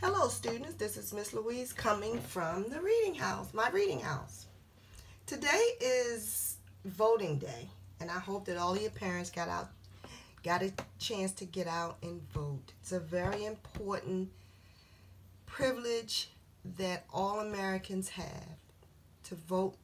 Hello students, this is Miss Louise coming from the reading house, my reading house. Today is voting day, and I hope that all of your parents got a chance to get out and vote. It's a very important privilege that all Americans have to vote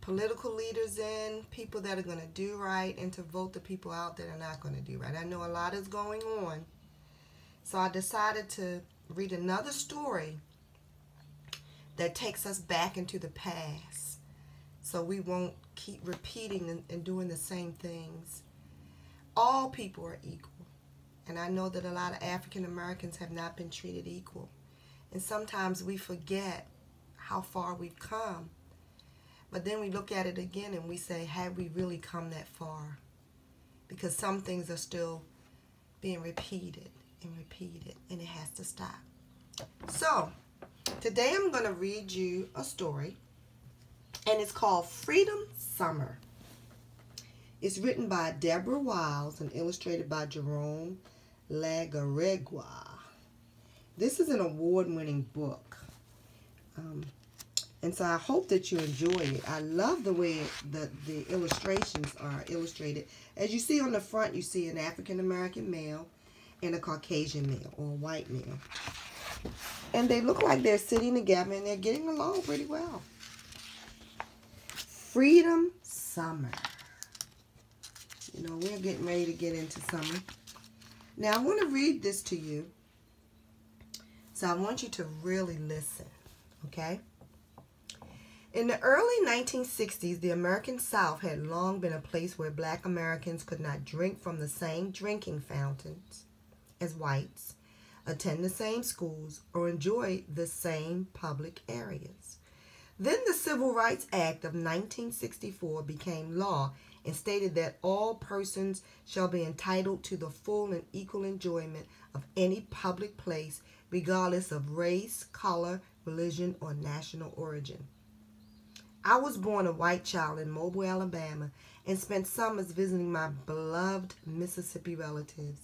political leaders in, people that are going to do right, and to vote the people out that are not going to do right. I know a lot is going on, so I decided to read another story that takes us back into the past so we won't keep repeating and doing the same things. All people are equal, and I know that a lot of African Americans have not been treated equal, and sometimes we forget how far we've come, but then we look at it again and we say, have we really come that far? Because some things are still being repeated and repeated, and it has to stop. So today I'm going to read you a story, and it's called Freedom Summer. It's written by Deborah Wiles and illustrated by Jerome Lagaregua. This is an award-winning book, and so I hope that you enjoy it. I love the way the illustrations are illustrated. As you see on the front, you see an African American male and a Caucasian male, or a white male. And they look like they're sitting together and they're getting along pretty well. Freedom Summer. You know, we're getting ready to get into summer. Now, I want to read this to you. So I want you to really listen, okay? In the early 1960s, the American South had long been a place where black Americans could not drink from the same drinking fountains as whites, attend the same schools, or enjoy the same public areas. Then the Civil Rights Act of 1964 became law and stated that all persons shall be entitled to the full and equal enjoyment of any public place, regardless of race, color, religion, or national origin. I was born a white child in Mobile, Alabama, and spent summers visiting my beloved Mississippi relatives.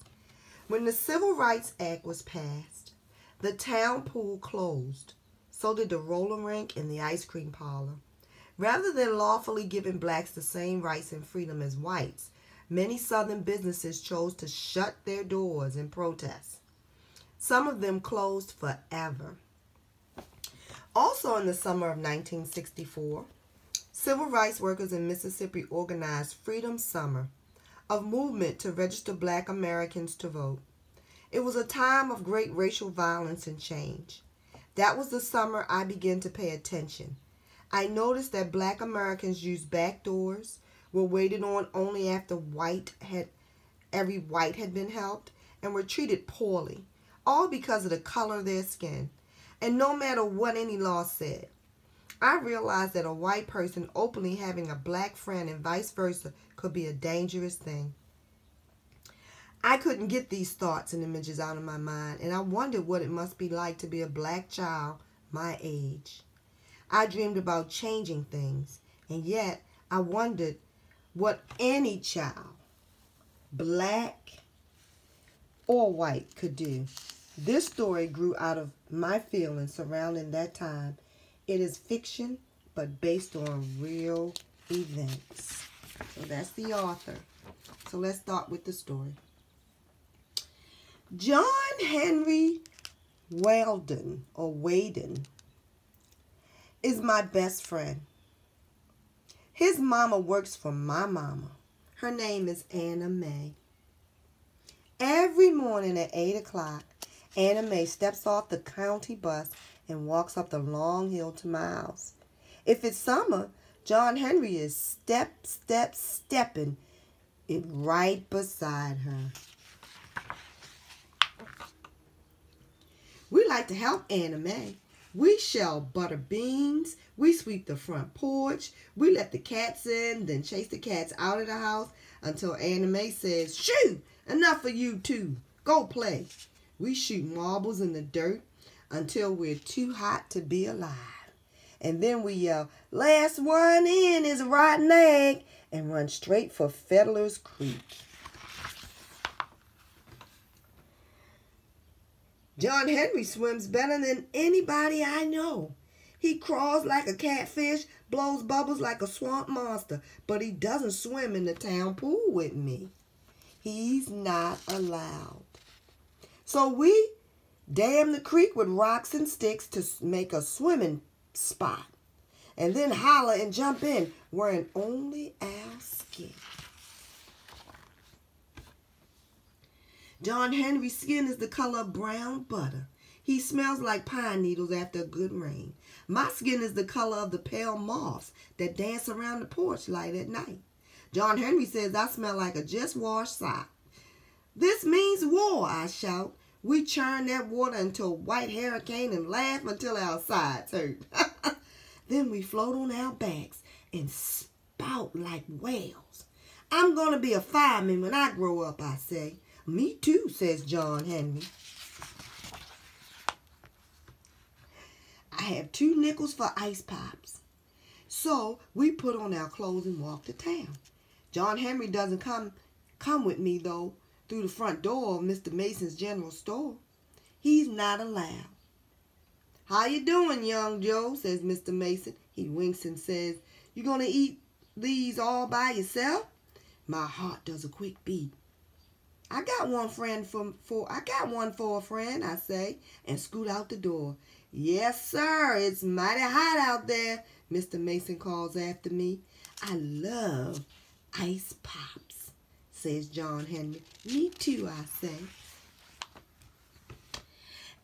When the Civil Rights Act was passed, the town pool closed. So did the roller rink and the ice cream parlor. Rather than lawfully giving blacks the same rights and freedom as whites, many Southern businesses chose to shut their doors in protest. Some of them closed forever. Also in the summer of 1964, civil rights workers in Mississippi organized Freedom Summer, a movement to register black Americans to vote. It was a time of great racial violence and change. That was the summer I began to pay attention. I noticed that black Americans used back doors, were waited on only after every white had been helped, and were treated poorly, all because of the color of their skin, and no matter what any law said. I realized that a white person openly having a black friend and vice versa could be a dangerous thing. I couldn't get these thoughts and images out of my mind, and I wondered what it must be like to be a black child my age. I dreamed about changing things, and yet I wondered what any child, black or white, could do. This story grew out of my feelings surrounding that time. It is fiction, but based on real events. So that's the author. So let's start with the story. John Henry Weldon, or Waden, is my best friend. His mama works for my mama. Her name is Anna Mae. Every morning at 8 o'clock, Anna Mae steps off the county bus and walks up the long hill to my house. If it's summer, John Henry is stepping it right beside her. We like to help Anna Mae. We shell butter beans. We sweep the front porch. We let the cats in, then chase the cats out of the house until Anna Mae says, "Shoo! Enough of you two. Go play." We shoot marbles in the dirt until we're too hot to be alive. And then we yell, "Last one in is a rotten egg," and run straight for Fiddler's Creek. John Henry swims better than anybody I know. He crawls like a catfish, blows bubbles like a swamp monster, but he doesn't swim in the town pool with me. He's not allowed. So we dam the creek with rocks and sticks to make a swimming spot, and then holler and jump in wearing only our skin. John Henry's skin is the color of brown butter. He smells like pine needles after a good rain. My skin is the color of the pale moths that dance around the porch light at night. John Henry says I smell like a just washed sock. This means war, I shout. We churn that water into a white hurricane and laugh until our sides hurt. Then we float on our backs and spout like whales. I'm going to be a fireman when I grow up, I say. Me too, says John Henry. I have 2 nickels for ice pops. So we put on our clothes and walk to town. John Henry doesn't come with me, though, through the front door of Mr. Mason's general store. He's not allowed. How you doing, young Joe, says Mr. Mason. He winks and says, you going to eat these all by yourself? My heart does a quick beat. I got one for a friend, I say, and scoot out the door. Yes, sir, it's mighty hot out there, Mr. Mason calls after me. I love ice pops, says John Henry. Me too, I say.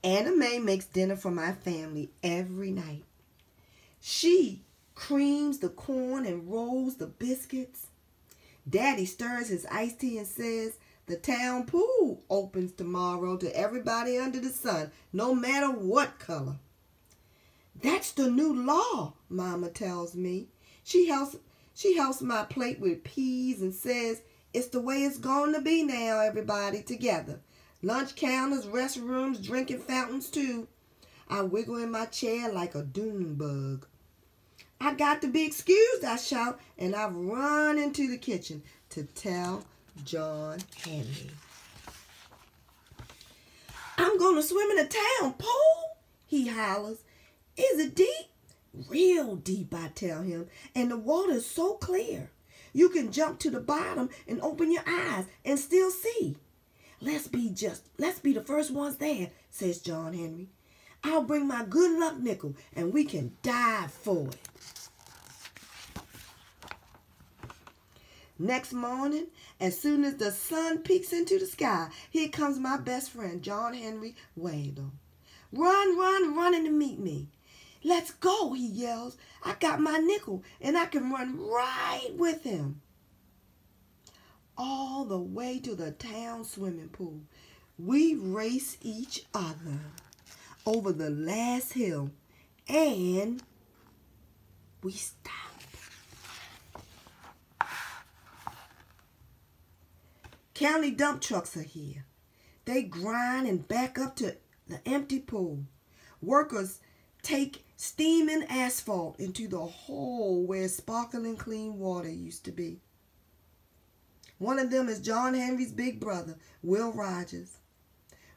Anna Mae makes dinner for my family every night. She creams the corn and rolls the biscuits. Daddy stirs his iced tea and says, the town pool opens tomorrow to everybody under the sun, no matter what color. That's the new law, Mama tells me. She helps my plate with peas and says, it's the way it's going to be now, everybody together. Lunch counters, restrooms, drinking fountains too. I wiggle in my chair like a dune bug. I got to be excused, I shout, and I run into the kitchen to tell John Henry. I'm going to swim in the town pool, he hollers. Is it deep? Real deep, I tell him, and the water is so clear. You can jump to the bottom and open your eyes and still see. Let's be the first ones there, says John Henry. I'll bring my good luck nickel and we can dive for it. Next morning, as soon as the sun peeks into the sky, here comes my best friend, John Henry Wendell. Running to meet me. Let's go, he yells. I got my nickel and I can run right with him. All the way to the town swimming pool. We race each other over the last hill and we stop. County dump trucks are here. They grind and back up to the empty pool. Workers take steaming asphalt into the hole where sparkling clean water used to be. One of them is John Henry's big brother, Will Rogers.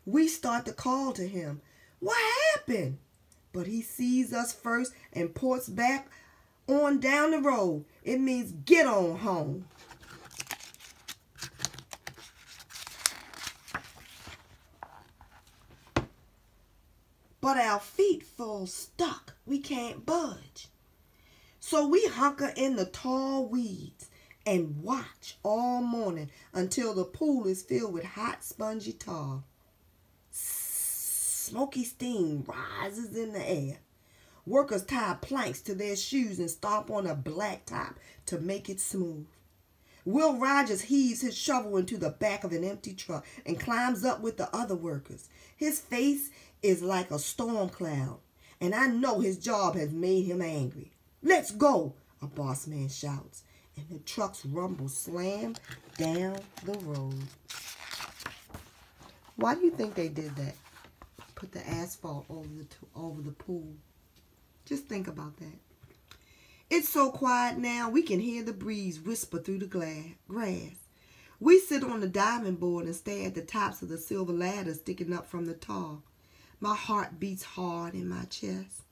We start to call to him. What happened? But he sees us first and ports back on down the road. It means get on home. But our feet full stuck. We can't budge. So we hunker in the tall weeds and watch all morning until the pool is filled with hot, spongy tar. Smoky steam rises in the air. Workers tie planks to their shoes and stomp on a blacktop to make it smooth. Will Rogers heaves his shovel into the back of an empty truck and climbs up with the other workers. His face is like a storm cloud, and I know his job has made him angry. Let's go, a boss man shouts, and the truck's rumble slam down the road. Why do you think they did that? Put the asphalt over the pool. Just think about that. It's so quiet now, we can hear the breeze whisper through the grass. We sit on the diving board and stare at the tops of the silver ladders sticking up from the tar. My heart beats hard in my chest.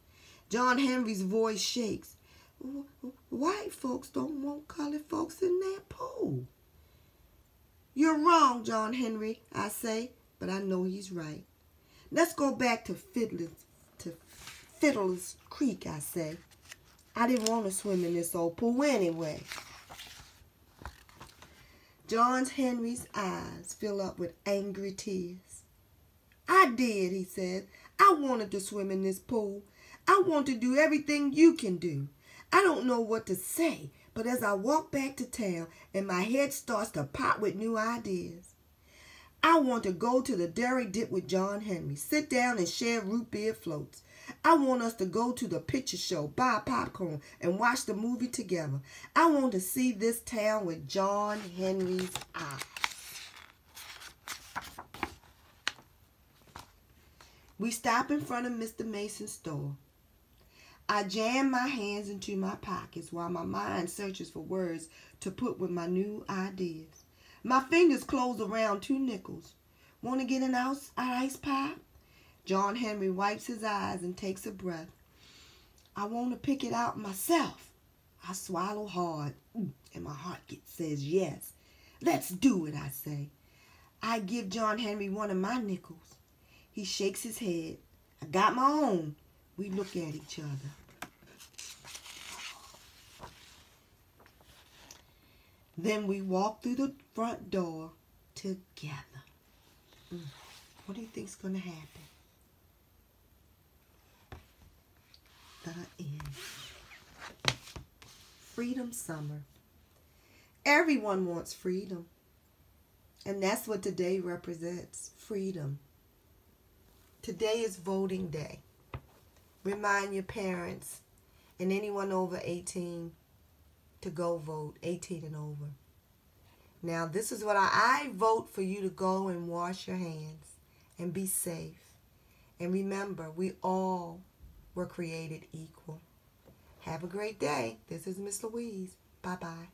John Henry's voice shakes. White folks don't want colored folks in their pool. You're wrong, John Henry, I say, but I know he's right. Let's go back to Fiddler's Creek, I say. I didn't want to swim in this old pool anyway. John Henry's eyes fill up with angry tears. I did, he said. I wanted to swim in this pool. I want to do everything you can do. I don't know what to say, but as I walk back to town and my head starts to pop with new ideas, I want to go to the dairy dip with John Henry, sit down and share root beer floats. I want us to go to the picture show, buy popcorn, and watch the movie together. I want to see this town with John Henry's eyes. We stop in front of Mr. Mason's store. I jam my hands into my pockets while my mind searches for words to put with my new ideas. My fingers close around 2 nickels. Want to get an ice pie? John Henry wipes his eyes and takes a breath. I want to pick it out myself. I swallow hard, and my heart says yes. Let's do it, I say. I give John Henry one of my nickels. He shakes his head. I got my own. We look at each other. Then we walk through the front door together. What do you think's going to happen? The end. Freedom Summer. Everyone wants freedom. And that's what today represents. Freedom. Today is voting day. Remind your parents and anyone over 18 to go vote, 18 and over. Now, this is what I vote for you to go and wash your hands and be safe. And remember, we all were created equal. Have a great day. This is Miss Louise. Bye-bye.